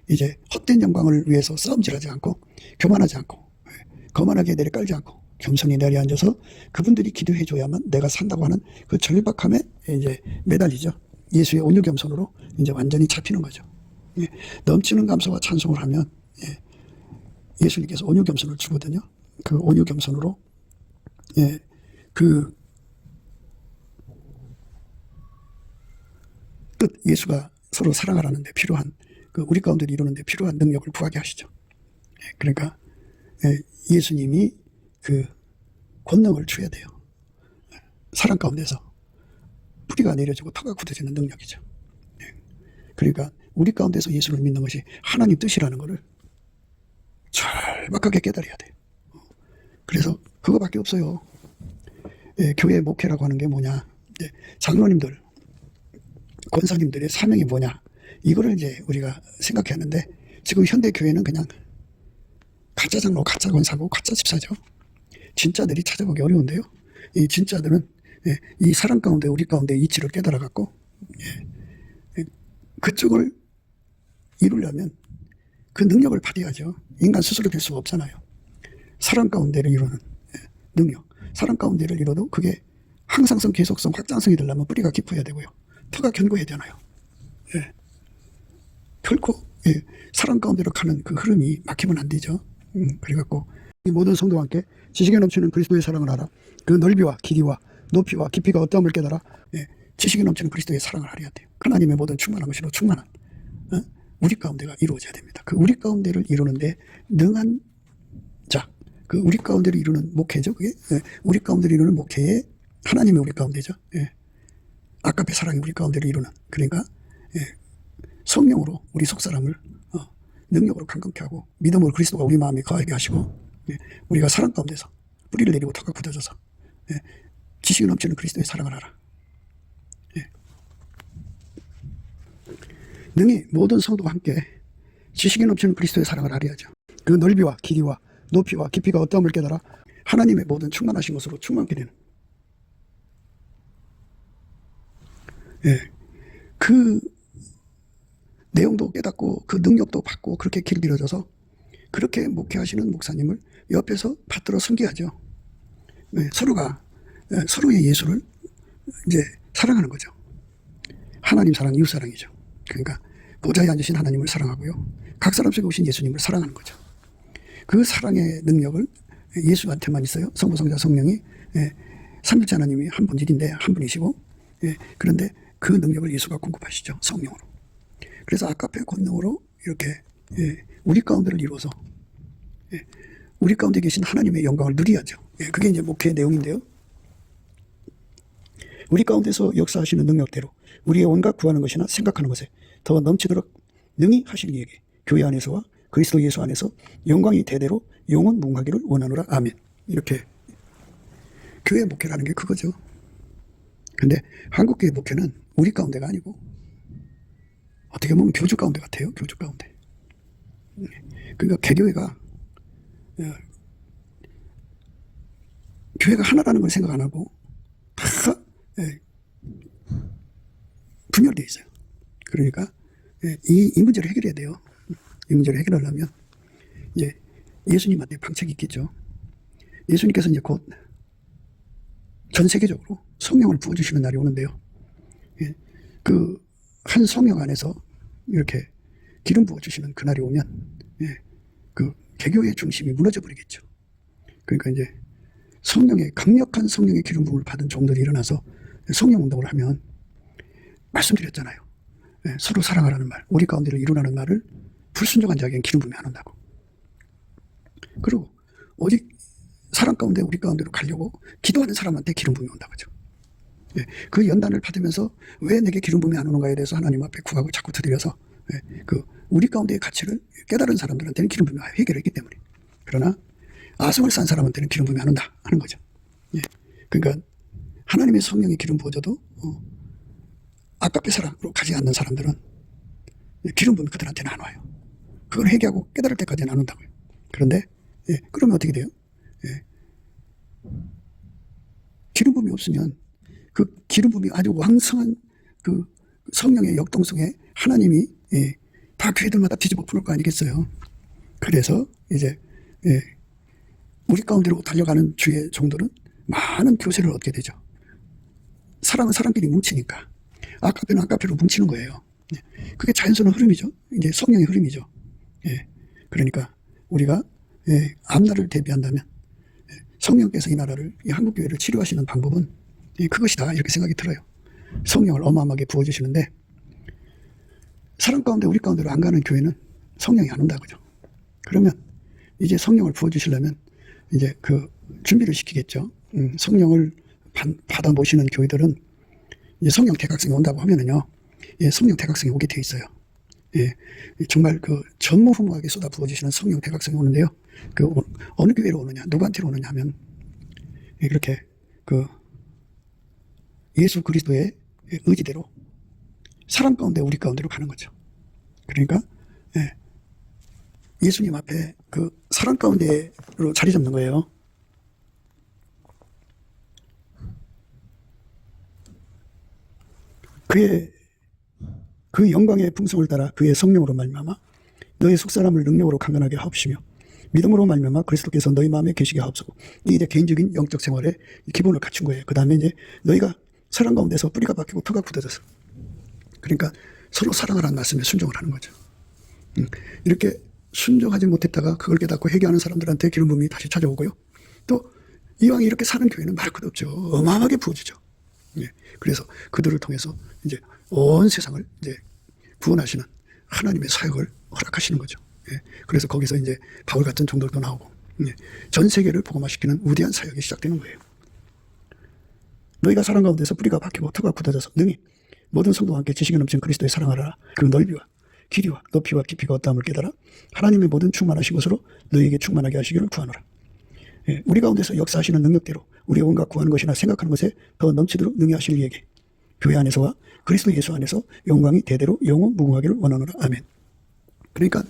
이제 헛된 영광을 위해서 싸움질하지 않고 교만하지 않고 거만하게 내려깔지 않고 겸손히 내려앉아서 그분들이 기도해 줘야만 내가 산다고 하는 그 절박함에 이제 매달리죠. 예수의 온유 겸손으로 이제 완전히 잡히는 거죠. 넘치는 감사와 찬송을 하면 예수님께서 온유 겸손을 주거든요. 그 온유 겸손으로 그 뜻, 예수가 서로 사랑하라는 데 필요한 그 우리 가운데 이루는 데 필요한 능력을 구하게 하시죠. 그러니까 예수님이 그 권능을 줘야 돼요. 사랑 가운데서 뿌리가 내려지고 터가 굳어지는 능력이죠. 그러니까 우리 가운데서 예수를 믿는 것이 하나님 뜻이라는 것을 절박하게 깨달아야 돼요. 그래서 그거밖에 없어요. 교회 목회라고 하는 게 뭐냐, 장로님들, 권사님들의 사명이 뭐냐, 이거를 이제 우리가 생각해야 하는데 지금 현대 교회는 그냥 가짜 장로, 가짜 권사고 가짜 집사죠. 진짜들이 찾아보기 어려운데요. 이 진짜들은 이 사람 가운데 우리 가운데 이치를 깨달아 갖고 그쪽을 이루려면 그 능력을 발휘하죠. 인간 스스로 될 수가 없잖아요. 사람 가운데를 이루는 능력, 사람 가운데를 이뤄도 그게 항상성, 계속성, 확장성이 되려면 뿌리가 깊어야 되고요. 터가 견고해야 되나요. 결코 사람 가운데로 가는 그 흐름이 막히면 안 되죠. 그래갖고 이 모든 성도와 함께 지식에 넘치는 그리스도의 사랑을 알아. 그 넓이와 길이와 높이와 깊이가 어떠함을 깨달아. 지식에 넘치는 그리스도의 사랑을 알아야 돼요. 하나님의 모든 충만한 것으로 충만한 우리 가운데가 이루어져야 됩니다. 그 우리 가운데를 이루는데 능한 자, 그 우리 가운데를 이루는 목회죠. 그게 우리 가운데를 이루는 목회에 하나님의 우리 가운데죠. 아까의 사랑이 우리 가운데를 이루는, 그러니까 성령으로 우리 속사람을 능력으로 강건케 하고 믿음으로 그리스도가 우리 마음에 거하게 하시고 우리가 사랑 가운데서 뿌리를 내리고 터가 굳어져서 지식이 넘치는 그리스도의 사랑을 알아. 능히 모든 성도와 함께 지식이 넘치는 그리스도의 사랑을 알아야죠. 그 넓이와 길이와 높이와 깊이가 어떠함을 깨달아 하나님의 모든 충만하신 것으로 충만케 되는 그 내용도 깨닫고 그 능력도 받고 그렇게 길들여져서 그렇게 목회하시는 목사님을 옆에서 받들어 섬겨야죠. 서로가 서로의 예수를 이제 사랑하는 거죠. 하나님 사랑, 이웃 사랑이죠. 그러니까 보좌에 앉으신 하나님을 사랑하고요. 각 사람 속에 오신 예수님을 사랑하는 거죠. 그 사랑의 능력을 예수한테만 있어요. 성부, 성자, 성령이 삼일째 하나님이 한 분이신데 한 분이시고 그런데 그 능력을 예수가 공급하시죠. 성령으로. 그래서 아까페 권능으로 이렇게 우리 가운데를 이루어서 우리 가운데 계신 하나님의 영광을 누려야죠. 그게 이제 목회의 내용인데요. 우리 가운데서 역사하시는 능력대로 우리의 온갖 구하는 것이나 생각하는 것에 더 넘치도록 능히 하시는 이에게 교회 안에서와 그리스도 예수 안에서 영광이 대대로 영원 무궁하기를 원하노라. 아멘. 이렇게 교회 목회라는 게 그거죠. 근데 한국교회 목회는 우리 가운데가 아니고 어떻게 보면 교주 가운데 같아요. 교주 가운데. 그러니까 개교회가 교회가 하나라는 걸 생각 안 하고 다 분열되어 있어요. 그러니까 이 문제를 해결해야 돼요. 이 문제를 해결하려면 이제 예수님한테 방책이 있겠죠. 예수님께서 이제 곧 전 세계적으로 성령을 부어주시는 날이 오는데요. 그 한 성령 안에서 이렇게 기름 부어주시는 그날이 오면 그 개교의 중심이 무너져 버리겠죠. 그러니까 이제 강력한 성령의 기름 부음을 받은 종들이 일어나서 성령 운동을 하면 말씀드렸잖아요. 서로 사랑하라는 말, 우리 가운데를 이루라는 말을 불순종한 자에게는 기름 부음이 안 온다고. 그리고 오직 사람 가운데 우리 가운데로 가려고 기도하는 사람한테 기름 부음이 온다고 하죠. 그 연단을 받으면서 왜 내게 기름 부음이 안 오는가에 대해서 하나님 앞에 구하고 자꾸 드려서 그 우리 가운데의 가치를 깨달은 사람들한테는 기름 부음이 해결했기 때문에. 그러나 아성을 쌓은 사람한테는 기름 부음이 안 온다 하는 거죠. 그러니까 하나님의 성령이 기름 부어져도 아깝게 사랑으로 가지 않는 사람들은 기름 부음이 그들한테는 안 와요. 그걸 회개하고 깨달을 때까지는 안 온다고요. 그런데 그러면 어떻게 돼요? 기름 부음이 없으면 그 기름 부음이 아주 왕성한 그 성령의 역동성에 하나님이 다 교회들마다 뒤집어 풀 거 아니겠어요? 그래서 이제 우리 가운데로 달려가는 주의 종들은 많은 교세를 얻게 되죠. 사람은 사람끼리 뭉치니까 아카페는 아카페로 뭉치는 거예요. 그게 자연스러운 흐름이죠. 이제 성령의 흐름이죠. 그러니까 우리가 앞날을 대비한다면 성령께서 이 나라를, 이 한국교회를 치료하시는 방법은 그것이다, 이렇게 생각이 들어요. 성령을 어마어마하게 부어주시는데 사람 가운데 우리 가운데로 안 가는 교회는 성령이 안 온다, 그죠? 그러면 이제 성령을 부어주시려면 이제 그 준비를 시키겠죠. 성령을 받아 모시는 교회들은 이제 성령 대각성이 온다고 하면은요, 성령 대각성이 오게 돼 있어요. 정말 그 전무후무하게 쏟아 부어주시는 성령 대각성이 오는데요. 그 어느 교회로 오느냐, 누구한테로 오느냐 하면 이렇게 그 예수 그리스도의 의지대로 사람 가운데 우리 가운데로 가는 거죠. 그러니까 예수님 앞에 그 사람 가운데로 자리 잡는 거예요. 그 영광의 풍성을 따라 그의 성령으로 말미암아 너의 속사람을 능력으로 강건하게 하옵시며 믿음으로 말미암아 그리스도께서 너희 마음에 계시게 하옵소서. 이게 이제 개인적인 영적 생활의 기본을 갖춘 거예요. 그 다음에 이제 너희가 사랑 가운데서 뿌리가 박히고 터가 굳어져서, 그러니까 서로 사랑하라는 말씀에 순종을 하는 거죠. 이렇게 순종하지 못했다가 그걸 깨닫고 회개하는 사람들한테 기름 부음이 다시 찾아오고요. 또 이왕 이렇게 사는 교회는 말 것 없죠. 어마어마하게 부어주죠. 그래서 그들을 통해서 이제 온 세상을 이제 구원하시는 하나님의 사역을 허락하시는 거죠. 그래서 거기서 이제 바울 같은 종들도 나오고 전 세계를 복음화시키는 위대한 사역이 시작되는 거예요. 너희가 사랑 가운데서 뿌리가 박히고 터가 굳어져서 능히 모든 성도와 함께 지식이 넘치는 그리스도의 사랑하라. 그 넓이와 길이와 높이와 깊이가 어떠함을 깨달아 하나님의 모든 충만하신 것으로 너희에게 충만하게 하시기를 구하노라. 우리 가운데서 역사하시는 능력대로 우리의 온갖 구하는 것이나 생각하는 것에 더 넘치도록 능히 하실 이에게 교회 안에서와 그리스도 예수 안에서 영광이 대대로 영원 무궁하기를 원하노라. 아멘. 그러니까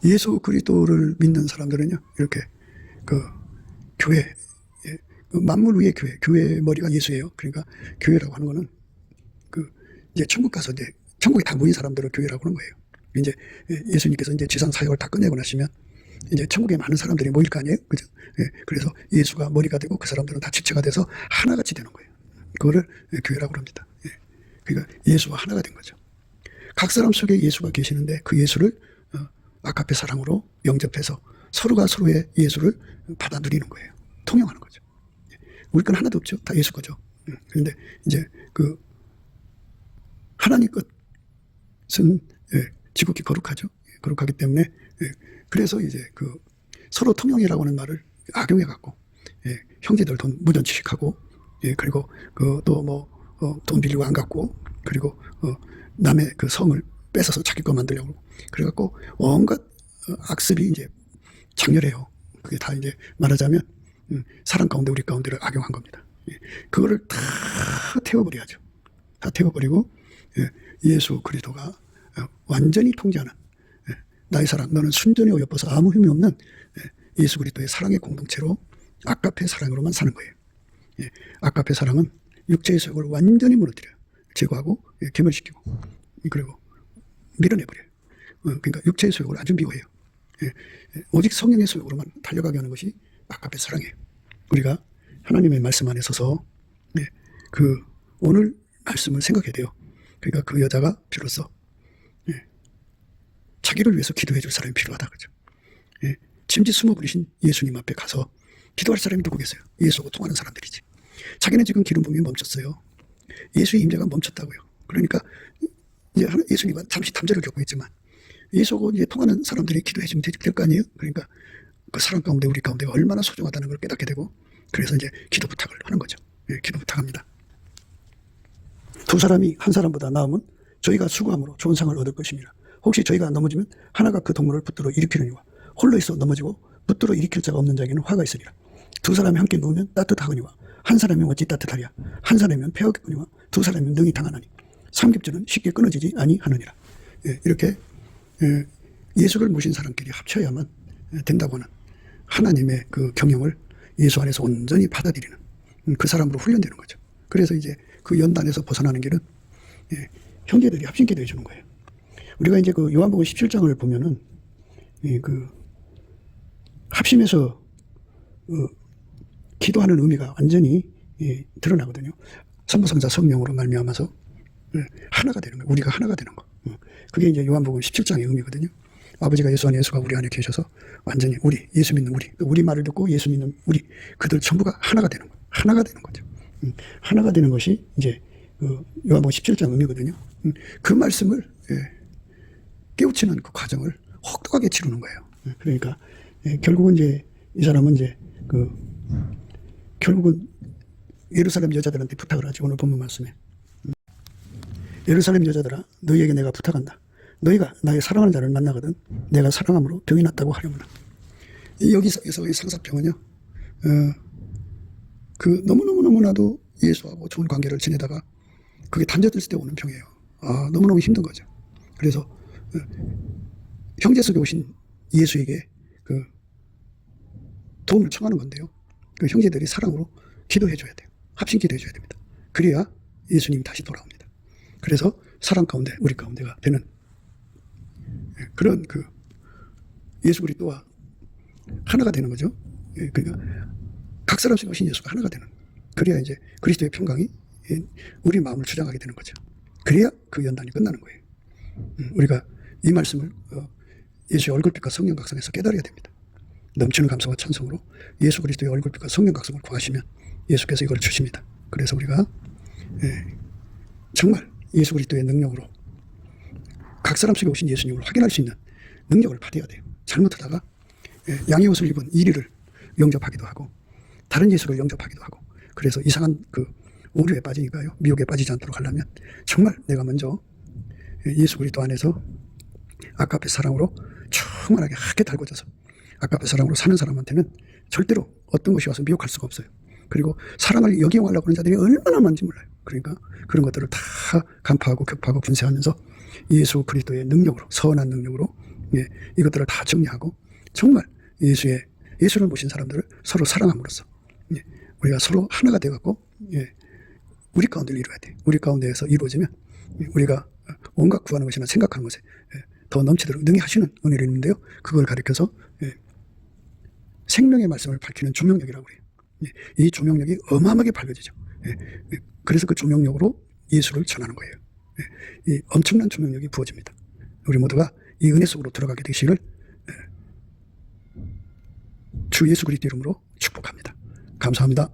예수 그리스도를 믿는 사람들은요, 이렇게 그 교회, 만물 위의 교회의 머리가 예수예요. 그러니까 교회라고 하는 거는 그 이제 천국 가서 이제 천국에 다 모인 사람들을 교회라고 하는 거예요. 이제 예수님께서 이제 지상 사역을 다 끝내고 나시면 이제 천국에 많은 사람들이 모일 거 아니에요, 그죠? 그래서 예수가 머리가 되고 그 사람들은 다 지체가 돼서 하나같이 되는 거예요. 그거를 교회라고 합니다. 그러니까 예수와 하나가 된 거죠. 각 사람 속에 예수가 계시는데 그 예수를 아카페 사랑으로 영접해서 서로가 서로의 예수를 받아 누리는 거예요. 통용하는 거죠. 우리 건 하나도 없죠. 다 예수 거죠. 그런데 이제 그 하나님 것은 지극히 거룩하죠. 거룩하기 때문에 그래서 이제 그 서로 통용이라고 하는 말을 악용해 갖고 형제들 돈 무전취식하고 그리고 그 또 뭐 돈 빌리고 안 갚고 그리고 남의 그 성을 뺏어서 자기 거 만들려고 그래갖고 온갖 악습이 이제 장렬해요. 그게 다 이제 말하자면 사람 가운데 우리 가운데를 악용한 겁니다. 그거를 다 태워버려야죠. 다 태워버리고 예수 그리스도가 완전히 통제하는 나의 사랑, 너는 순전히 어여뻐서 아무 힘이 없는 예수 그리스도의 사랑의 공동체로 아카페 사랑으로만 사는 거예요. 아카페 사랑은 육체의 소욕을 완전히 무너뜨려요. 제거하고 괴멸시키고 그리고 밀어내버려요. 그러니까 육체의 소욕을 아주 미워해요. 오직 성령의 소욕으로만 달려가게 하는 것이 아카페 사랑이에요. 우리가 하나님의 말씀 안에 서서 그 오늘 말씀을 생각해야 돼요. 그러니까 그 여자가 비로소 자기를 위해서 기도해 줄 사람이 필요하다, 그죠? 침지 숨어버리신 예수님 앞에 가서 기도할 사람이 누구 계세요? 예수하고 통하는 사람들이지. 자기는 지금 기름 부음이 멈췄어요. 예수의 임재가 멈췄다고요. 그러니까 이제 예수님은 잠시 담대를 겪고 있지만 예수하고 이제 통하는 사람들이 기도해 주면 될 거 아니에요? 그러니까 그 사람 가운데 우리 가운데가 얼마나 소중하다는 걸 깨닫게 되고 그래서 이제 기도 부탁을 하는 거죠. 기도 부탁합니다. 두 사람이 한 사람보다 나으면 저희가 수고함으로 좋은 상을 얻을 것입니다. 혹시 저희가 넘어지면 하나가 그 동물을 붙들어 일으키느니와 홀로 있어 넘어지고 붙들어 일으킬 자가 없는 자에게는 화가 있으리라. 두 사람이 함께 누우면 따뜻하거니와 한 사람이 어찌 따뜻하랴. 한 사람이면 폐하겠거니와 두 사람이면 능히 당하나니 삼겹줄은 쉽게 끊어지지 아니하느니라. 이렇게 예수를 모신 사람끼리 합쳐야만 된다고 하는 하나님의 그 경영을 예수 안에서 온전히 받아들이는 그 사람으로 훈련되는 거죠. 그래서 이제 그 연단에서 벗어나는 길은 형제들이 합심기도해 주는 거예요. 우리가 이제 그 요한복음 17장을 보면은 그 합심해서 기도하는 의미가 완전히 드러나거든요. 성부성자 성령으로 말미암아서 하나가 되는 거예요. 우리가 하나가 되는 거. 그게 이제 요한복음 17장의 의미거든요. 아버지가 예수 안에, 예수가 우리 안에 계셔서 완전히 우리, 예수 믿는 우리 말을 듣고 예수 믿는 우리, 그들 전부가 하나가 되는 거예요. 하나가 되는 거죠. 하나가 되는 것이 이제 그 요한복음 17장 의미거든요. 그 말씀을 깨우치는 그 과정을 혹독하게 치르는 거예요. 그러니까 결국은 이제 이 사람은 이제 결국은 예루살렘 여자들한테 부탁을 하죠. 오늘 본문 말씀에. 예루살렘 여자들아, 너희에게 내가 부탁한다. 너희가 나의 사랑하는 자를 만나거든 내가 사랑함으로 병이 났다고 하려무나. 여기서의 상사병은요, 그 너무나도 예수하고 좋은 관계를 지내다가 그게 단절됐을 때 오는 병이에요. 너무너무 힘든 거죠. 그래서 형제 속에 오신 예수에게 그 도움을 청하는 건데요. 그 형제들이 사랑으로 기도해 줘야 돼요. 합심 기도해 줘야 됩니다. 그래야 예수님이 다시 돌아옵니다. 그래서 사랑 가운데 우리 가운데가 되는 그런 그 예수 그리스도와 하나가 되는 거죠. 그러니까 각 사람씩 오신 예수가 하나가 되는. 그래야 이제 그리스도의 평강이 우리 마음을 주장하게 되는 거죠. 그래야 그 연단이 끝나는 거예요. 우리가 이 말씀을 예수의 얼굴빛과 성령 각성에서 깨달아야 됩니다. 넘치는 감사와 찬송으로 예수 그리스도의 얼굴빛과 성령 각성을 구하시면 예수께서 이걸 주십니다. 그래서 우리가 정말 예수 그리스도의 능력으로 각 사람 속에 오신 예수님을 확인할 수 있는 능력을 받아야 돼요. 잘못하다가 양의 옷을 입은 이리를 영접하기도 하고 다른 예수를 영접하기도 하고, 그래서 이상한 그 오류에 빠지니까요, 미혹에 빠지지 않도록 하려면 정말 내가 먼저 예수 그리스도 안에서 아까의 사랑으로 충만하게 하게 달궈져서 아까의 사랑으로 사는 사람한테는 절대로 어떤 것이 와서 미혹할 수가 없어요. 그리고 사랑을 역이용하려고 하는 자들이 얼마나 많은지 몰라요. 그러니까 그런 것들을 다 간파하고 격파하고 분쇄하면서 예수 그리스도의 능력으로, 선한 능력으로 이것들을 다 정리하고 정말 예수를 모신 사람들을 서로 사랑함으로써 우리가 서로 하나가 되어갖고 우리 가운데를 이루어야 돼. 우리 가운데에서 이루어지면 우리가 온갖 구하는 것이나 생각하는 것에 더 넘치도록 능히 하시는 은혜를 있는데요. 그걸 가리켜서 생명의 말씀을 밝히는 조명력이라고 해요. 이 조명력이 어마어마하게 밝아지죠. 그래서 그 조명력으로 예수를 전하는 거예요. 이 엄청난 조명력이 부어집니다. 우리 모두가 이 은혜 속으로 들어가게 되시기를 주 예수 그리스도 이름으로 축복합니다. 감사합니다.